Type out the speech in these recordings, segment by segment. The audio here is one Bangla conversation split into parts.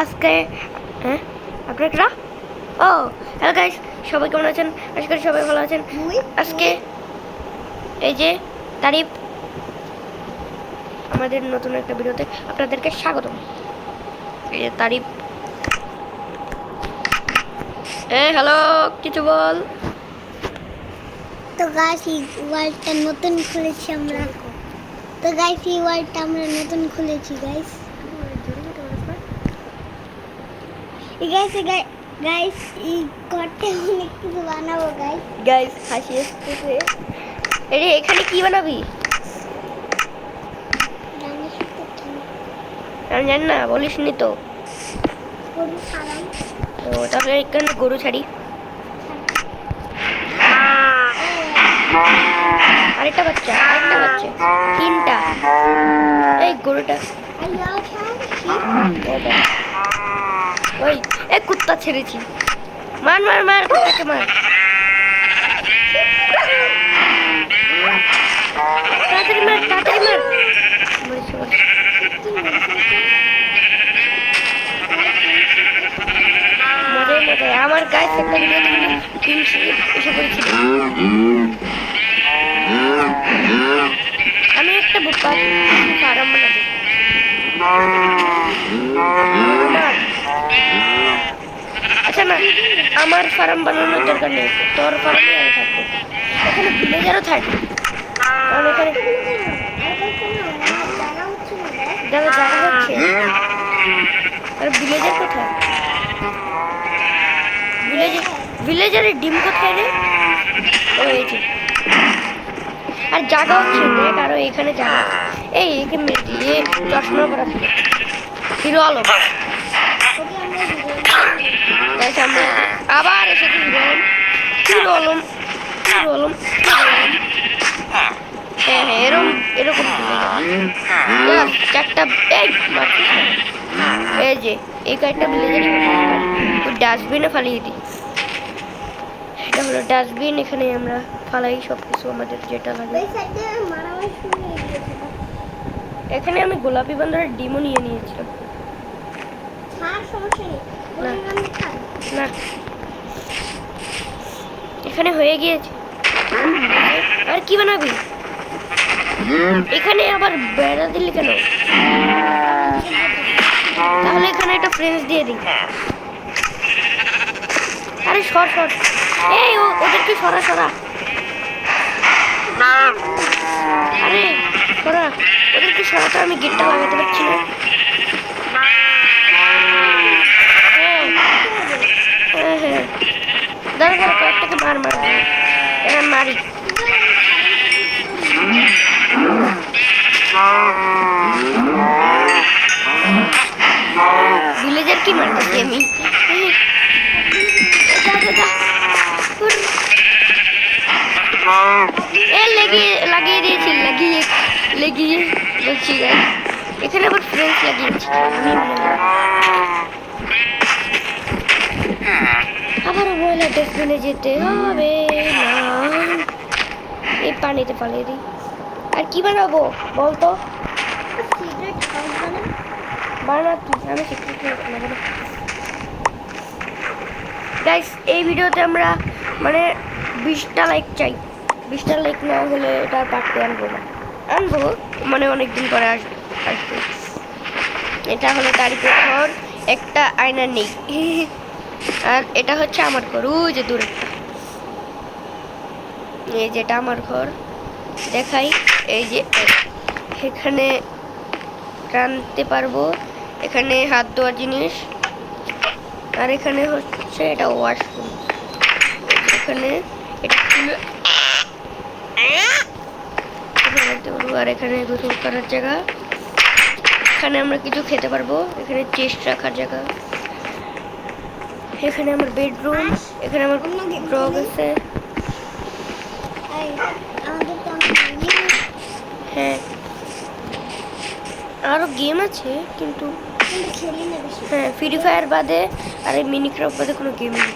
আজকে হ্যাঁ আপনারা ও হ্যালো গাইস, সবাই কেমন আছেন? আশা করি সবাই ভালো আছেন। আজকে এই যে তারিফ আমাদের নতুন একটা ভিডিওতে আপনাদেরকে স্বাগত। এই যে তারিফ, হ্যালো, কিছু বল। তো গাইস এই ওয়ার্ল্ডটা নতুন খুলেছি আমরা। তো গাইস এই ওয়ার্ল্ডটা আমরা নতুন খুলেছি গাইস। গাইস এই করতে অনেক কিছু বানাবো গাইস। গাইস হাসি আসতেছে। এই এখানে কি বানাবি? আমি জানি না, বলিস নি তো। গরু ছাড়াই ও তাহলে এখানে গরু ছাড়ি। আরেকটা বাচ্চা, তিনটা। এই গরুটা ওই এক কুত্তা ছেড়েছি। মার মার মার, কুত্তাকে মার। তাড়াতাড়ি মার, তাড়াতাড়ি মার। মজাই মজাই। আমার গায়ে একটা ভিডিও এসে পড়েছিল। আমি একটা ফার্ম বানাবো। আচ্ছা না, আমার ফার্ম বানানোর দরকার নেই, তোর ফার্মে আমি থাকবো। এখানে ভিলেজারও থাকবে, কারণ এখানে জায়গা হচ্ছে। আর ভিলেজার কোথায়? ভিলেজারের ডিম কোথায় রে? ওইছে। আর জায়গা হচ্ছে দেখ, আরো এখানে জায়গা। এই এখানে দিয়ে চশমা করা ছিল হিরো আলম। আবার এসেছে হিরো আলম। হ্যাঁ হ্যাঁ, এরকম চারটা। এই যে এই কয়েকটা ভিলেজারই ডাস্টবিনে ফালিয়ে দিই। এটা হলো ডাস্টবিন, এখানে আমরা ফালাই সবকিছু আমাদের যেটা লাগে। এখানে আমি গোলাপি বান্দরের ডিমও নিয়ে নিয়েছিলাম। না, এখানে হয়ে গিয়েছে। আর কি বানাবি? এখানে আবার বেড়া দিলি কেন? তাহলে এখানে একটা ফ্রেঞ্চ দিয়ে দিই। আরে সর। এই ওদেরকে সরা। আরে সরা, ওদেরকে সরাতে আমি গেটটা লাগাতে পারছি না। হ্যাঁ দাঁড়া কয়েকটাকে মারি। ভিলেজার কি মারতেছি আমি? লাগিয়ে দিয়েছি, লাগিয়ে বলছি এখানে আবার ফ্রেন্স লাগিয়েছি। আবার বলে ডেস্টবিনে যেতে হবে না, এই পানিতে পালিয়ে দিই। আর কি বানাবো বলতো? আমি গাইস এই ভিডিওতে আমরা মানে 20টা লাইক চাই। 20টা লাইক না হলে এটা পার্টে আনবো মানে অনেকদিন পরে আসবে। এটা হলো তারিখের ঘর, একটা আয়না নেই। আর এটা হচ্ছে আমার ঘর, ওই যে দূরে। এই যেটা আমার ঘর দেখাই, এই যে এখানে রাঁধতে পারবো, এখানে হাত ধোয়ার জিনিস। আর এখানে হচ্ছে এটা ওয়াশরুম। এখানে এটা আর এখানে গোসল করার জায়গা। এখানে আমরা কিছু খেতে পারবো, এখানে চেস্ট রাখার জায়গা। এখানে আমার বেডরুম, এখানে আমার ড্রগ আছে। হ্যাঁ আরো গেম আছে কিন্তু হ্যাঁ ফ্রি ফায়ার বাদে আর এই মিনিক্রাফট বাদে কোনো গেম নেই।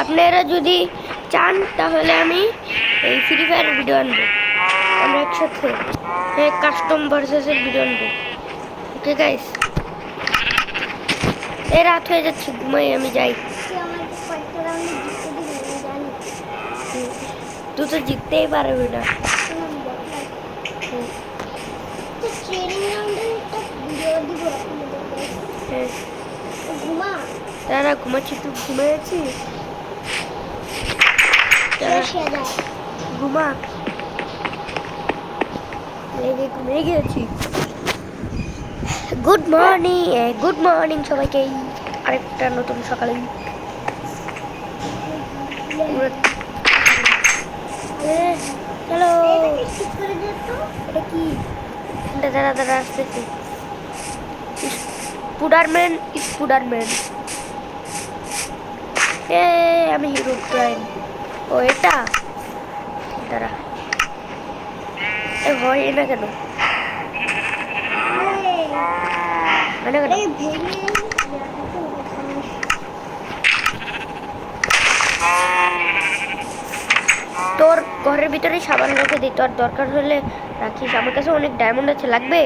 আপনারা যদি চান তাহলে আমি এই ফ্রি ফায়ার ভিডিও আনবো, আমরা একসাথে কাস্টম ভার্সেসের ভিডিও আনবো। ওকে গাইস, এই রাত হয়ে যাচ্ছে, ঘুমাই, আমি যাই। তুই আমাকে কয়েকটা রাউন্ডে জিততে দিবি আমি জানি। তুই তো জিততেই পারবি না। আমি দেখলাম। তো ট্রেনিং রাউন্ডে একটা ভিডিও দিব আপনাদের কাছে। হ্যাঁ, তো ঘুমা। তারা ঘুমাচ্ছি, তুই ঘুমিয়েছিস? তারা বসে যা। ঘুমা, লেগে ঘুমিয়ে গেছি। গুড মর্নিং সবাইকে, আরেকটা নতুন সকালে। হ্যালো, এটাকে ঠিক করে দে তো। এটা কি? দাঁড়া আসতেছি। স্পুডারম্যান, আমি হিরো প্রাইম। ও এটা দাঁড়া, হয় না কেন? মানে কেন? এই ভেঙে তোর ঘরের ভিতরে সাবান রেখে দিই, তোর দরকার হলে রাখিস। আমার কাছে অনেক ডায়মন্ড আছে, লাগবে?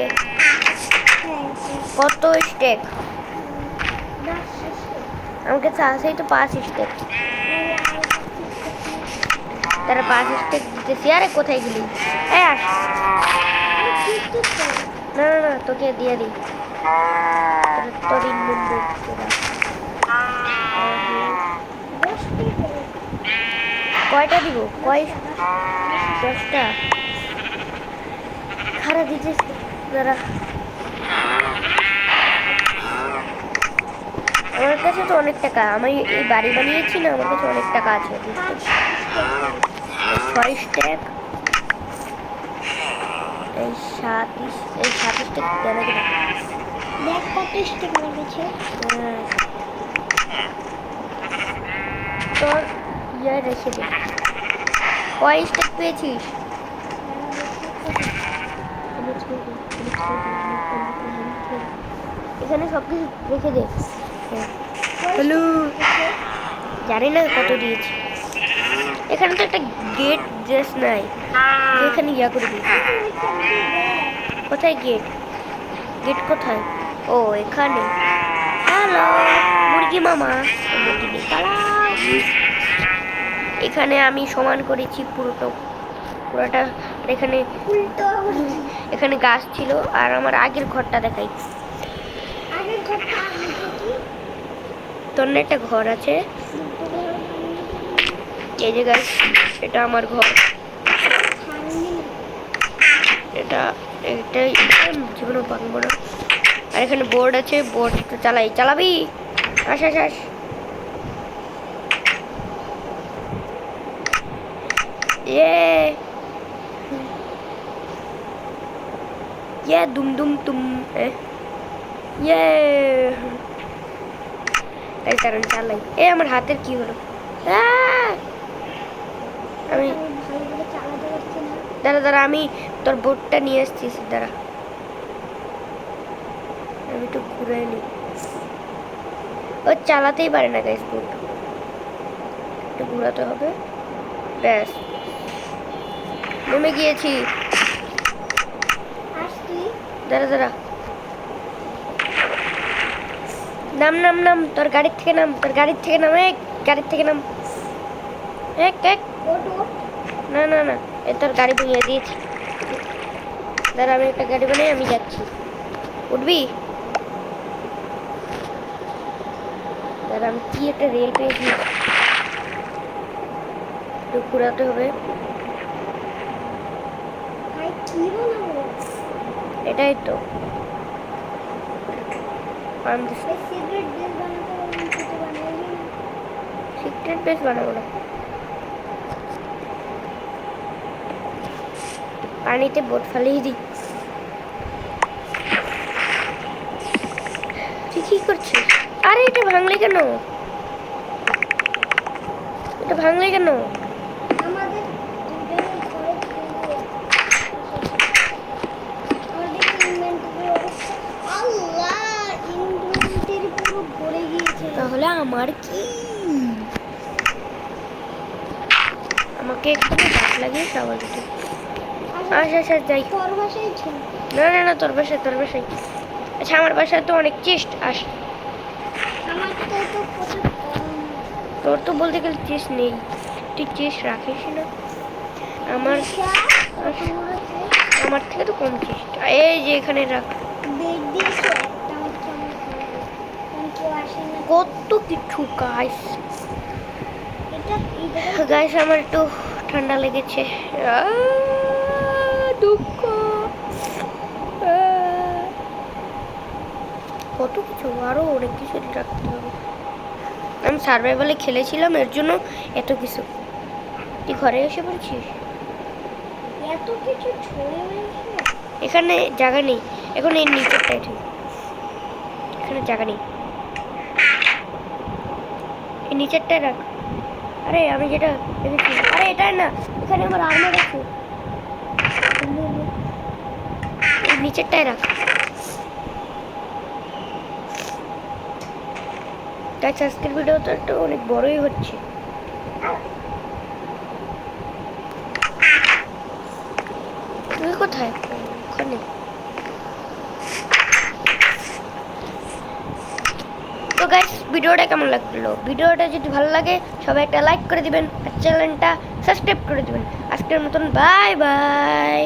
কত স্টেক? আমার কাছে আছেই তো 5 স্টেক। তারা 5 স্টেক দিতেছি। আরে কোথায় গেলি? আস। না, তোকে দিয়ে দিই। তোর ইনভেন্টরি কয়টা দিব? 10টা খারাপ দিতেছি। দাঁড়া, আমার কাছে তো অনেক টাকা, আমি এই বাড়ি বানিয়েছি না, আমার কাছে অনেক টাকা আছে। 6 স্টেক, এই 7 স্টেক দেনা কিনা। দেখ কত স্টিক লেগেছে। তোর ইয়ে রেখে দে। কয় স্টেক পেয়েছিস? এখানে সব কিছু রেখে দে। হ্যালো, জানি না কত দিয়েছি। এখানে তো একটা গেট ড্রেস নাই, এখানে ইয়া করে দিয়েছি। কোথায় গেট কোথায়? ও এখানে। হ্যালো মুরগি মামা, মুরগি দিয়ে পালাও। এখানে আমি সমান করেছি পুরোটা। আর এখানে উল্টো এখানে গাছ ছিল। আর আমার আগের ঘরটা দেখাই। আগের ঘরটা আমি দেখি। তোর না একটা ঘর আছে, এই যে গাছ, এটা আমার ঘর। এটাই জীবনে ভাঙবো না। আর এখানে বোর্ড আছে, বোর্ড চালাবি? আস। দুম তুম কারণ চালাই। আমার হাতের কি হলো? আমি ভালোভাবে চালাতে পারছি না। দাঁড়া, আমি তোর বোর্ডটা নিয়ে আসছি। দাঁড়া, আমি একটু ঘুরে নি। ও চালাতেই পারে না গাইস, বোর্ড একটু ঘুরাতে হবে। ব্যাস, নেমে গিয়েছি। আসছি। দাঁড়া, নাম তোর গাড়ির থেকে নাম, গাড়ির থেকে নাম। এক ওট ওট। না, এ তোর গাড়ি ভেঙে দিয়েছি। দাঁড়া, আমি একটা গাড়ি বানাই, আমি যাচ্ছি। উঠবি? দাঁড়া, আমি কি একটা রেল পেয়েছি, একটু ঘুরাতে হবে। ভাই কি বানাবো? এটাই তো এই সিগারেট বেস বানাতে বললাম, সেটা বানাইলি না। সিক্রেট বেস বানাবো না, পানিতে বোট ফালিয়ে দিই। তুই কি করছিস? আরে এটা ভাঙলে কেন? আমাদের দুজনের ঘরে ছিল। আমাদের ইনভেন্টরি অবস্থা, আল্লাহ, ইনভেন্টরি পুরো ভরে গিয়েছে। তাহলে আমার কি? আমাকে একটু গাছ লাগিয়ে খাবার দিতে। আচ্ছা আচ্ছা যাই। তোর বাসায় ছিল। না না না, তোর বাসায় আচ্ছা আমার বাসায় তো অনেক চেস্ট আস। আমার তো প্রচুর কম। তোর তো বলতে গেলে চেস্ট নেই, তুই চেস্ট রাখিস না। আমার কতগুলো চেক আমার থেকে তো কম চেস্ট। এই যে এখানে রাখ। বেড দিয়েছে একটা হচ্ছে আমার ঘরে। কারণ কেউ আসে না। কত কিছু গাইস। এটা গাইস আমার একটু ঠান্ডা লেগেছে। দুঃখ। কত কিছু, আরো অনেক কিছু রাখতে হবে। আমি সার্ভাইভালে খেলেছিলাম, এর জন্য এত কিছু। তুই ঘরে এসে পড়ছিস? এত কিছু ছড়ে রয়েছে। এখানে জায়গা নেই, এখন এই নিচেরটাই ঠিক। এখানে জায়গা নেই, এই নিচেরটাই রাখ। আরে আমি যেটা দেখেছি, আরে এটা না, এখানে আমার আর্মার আছে। এই নিচেরটাই রাখ। গাইস আজকের ভিডিও তো একটু অনেক বড়ই হচ্ছে। তুই কোথায়? ওখানে। তো গাইস ভিডিওটা কেমন লাগলো? ভিডিওটা যদি ভালো লাগে সবাই একটা লাইক করে দিবেন আর চ্যানেলটা সাবস্ক্রাইব করে দিবেন। আজকের মতন বাই বাই।